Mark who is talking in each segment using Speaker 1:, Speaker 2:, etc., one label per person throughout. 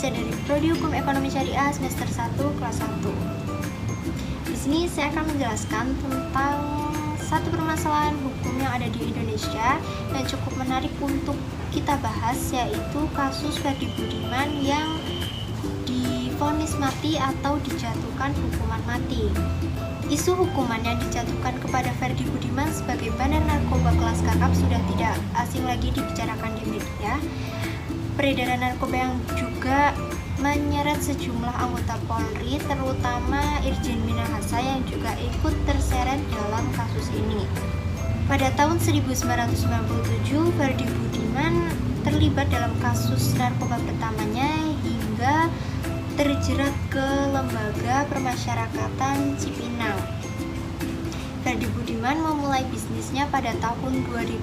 Speaker 1: Saya dari Prodi Hukum Ekonomi Syariah semester 1 kelas 1. Di sini saya akan menjelaskan tentang satu permasalahan hukum yang ada di Indonesia yang cukup menarik untuk kita bahas, yaitu kasus Ferdy Budiman yang divonis mati atau dijatuhkan hukuman mati. Isu hukuman yang dijatuhkan kepada Ferdy Budiman sebagai bandar narkoba kelas kakap sudah tidak asing lagi dibicarakan di media. Peredaran narkoba yang juga menyeret sejumlah anggota Polri, terutama Irjen Minahasa yang juga ikut terseret dalam kasus ini. Pada tahun 1997, Ferdy Budiman terlibat dalam kasus narkoba pertamanya hingga terjerat ke Lembaga Permasyarakatan Cipinang. Ferdy Budiman memulai bisnisnya pada tahun 2009.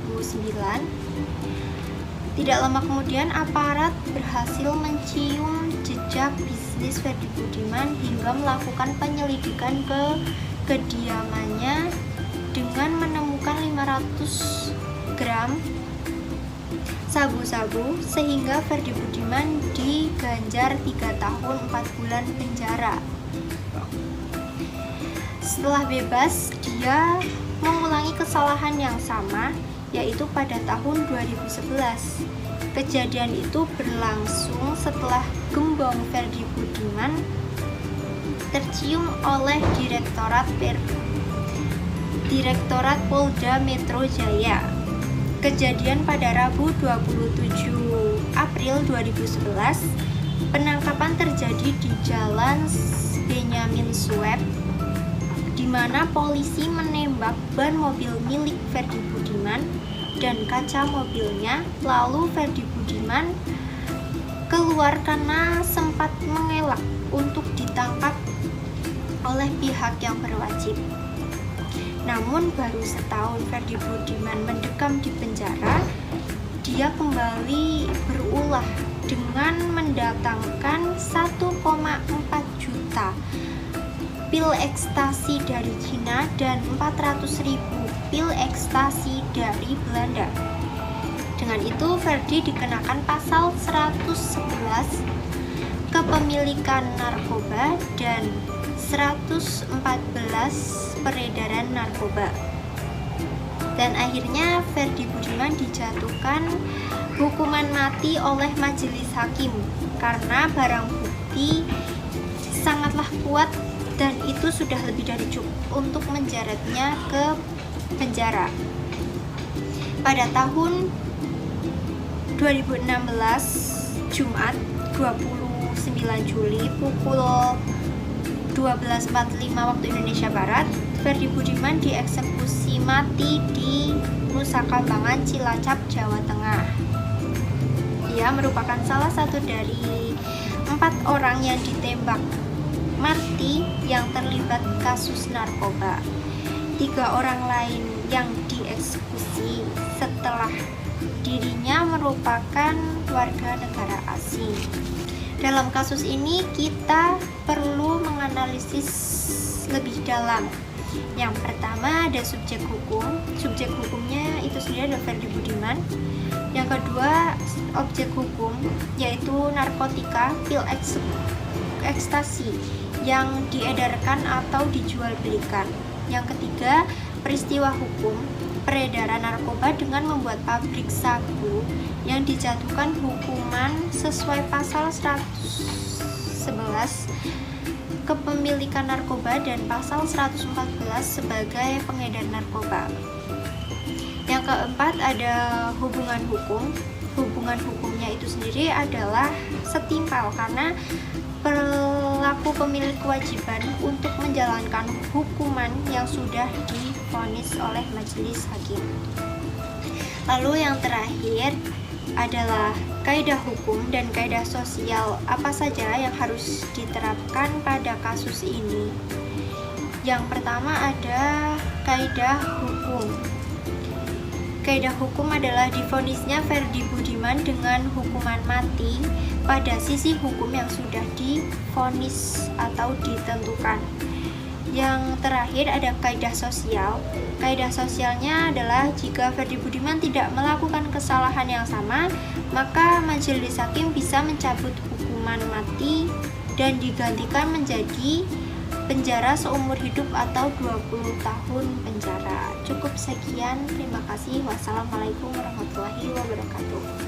Speaker 1: Tidak lama kemudian aparat berhasil mencium jejak bisnis Ferdy Budiman hingga melakukan penyelidikan ke kediamannya dengan menemukan 500 gram sabu-sabu, sehingga Ferdy Budiman diganjar 3 tahun 4 bulan penjara. Setelah bebas, dia mengulangi kesalahan yang sama, yaitu pada tahun 2011. Kejadian itu berlangsung setelah gembong Ferdy Budiman tercium oleh Direktorat Polda Metro Jaya. Kejadian pada Rabu 27 April 2011. Penangkapan terjadi di Jalan Benyamin Sueb, di mana polisi menembak ban mobil milik Ferdy Budiman dan kaca mobilnya. Lalu Ferdy Budiman keluar karena sempat mengelak untuk ditangkap oleh pihak yang berwajib. Namun baru setahun Ferdy Budiman mendekam di penjara, dia kembali berulah dengan mendatangkan 1,4 juta pil ekstasi dari Cina dan 400.000 pil ekstasi dari Belanda. Dengan itu Ferdy dikenakan pasal 111 kepemilikan narkoba dan 114 peredaran narkoba. Dan akhirnya Ferdy Budiman dijatuhkan hukuman mati oleh majelis hakim karena barang bukti sangatlah kuat dan itu sudah lebih dari cukup untuk menjeratnya ke penjara. Pada tahun 2016 Jumat 29 Juli pukul 12.45 waktu Indonesia Barat, Ferdy Budiman dieksekusi mati di Nusa Kambangan, Cilacap, Jawa Tengah. Ia merupakan salah satu dari 4 orang yang ditembak mati yang terlibat kasus narkoba. 3 orang lain yang dieksekusi setelah dirinya merupakan warga negara asing. Dalam kasus ini kita perlu menganalisis lebih dalam. Yang pertama ada subjek hukum. Subjek hukumnya itu sendiri adalah Ferdy Budiman. Yang kedua objek hukum, yaitu narkotika, pil ekstasi yang diedarkan atau dijual belikan. Yang ketiga peristiwa hukum, peredaran narkoba dengan membuat pabrik sabu yang dijatuhkan hukuman sesuai pasal 111 kepemilikan narkoba dan pasal 114 sebagai pengedar narkoba. Yang keempat ada hubungan hukum. Hubungan hukumnya itu sendiri adalah setimpal karena pelaku pemilik kewajiban untuk menjalankan hukuman yang sudah divonis oleh majelis hakim. Lalu yang terakhir adalah kaidah hukum dan kaidah sosial apa saja yang harus diterapkan pada kasus ini. Yang pertama ada kaidah hukum. Kaidah hukum adalah divonisnya Ferdy Budiman dengan hukuman mati pada sisi hukum yang sudah divonis atau ditentukan. Yang terakhir ada kaidah sosial. Kaidah sosialnya adalah jika Ferdy Budiman tidak melakukan kesalahan yang sama, maka majelis hakim bisa mencabut hukuman hukuman mati dan digantikan menjadi penjara seumur hidup atau 20 tahun penjara. Cukup sekian, terima kasih. Wassalamualaikum warahmatullahi wabarakatuh.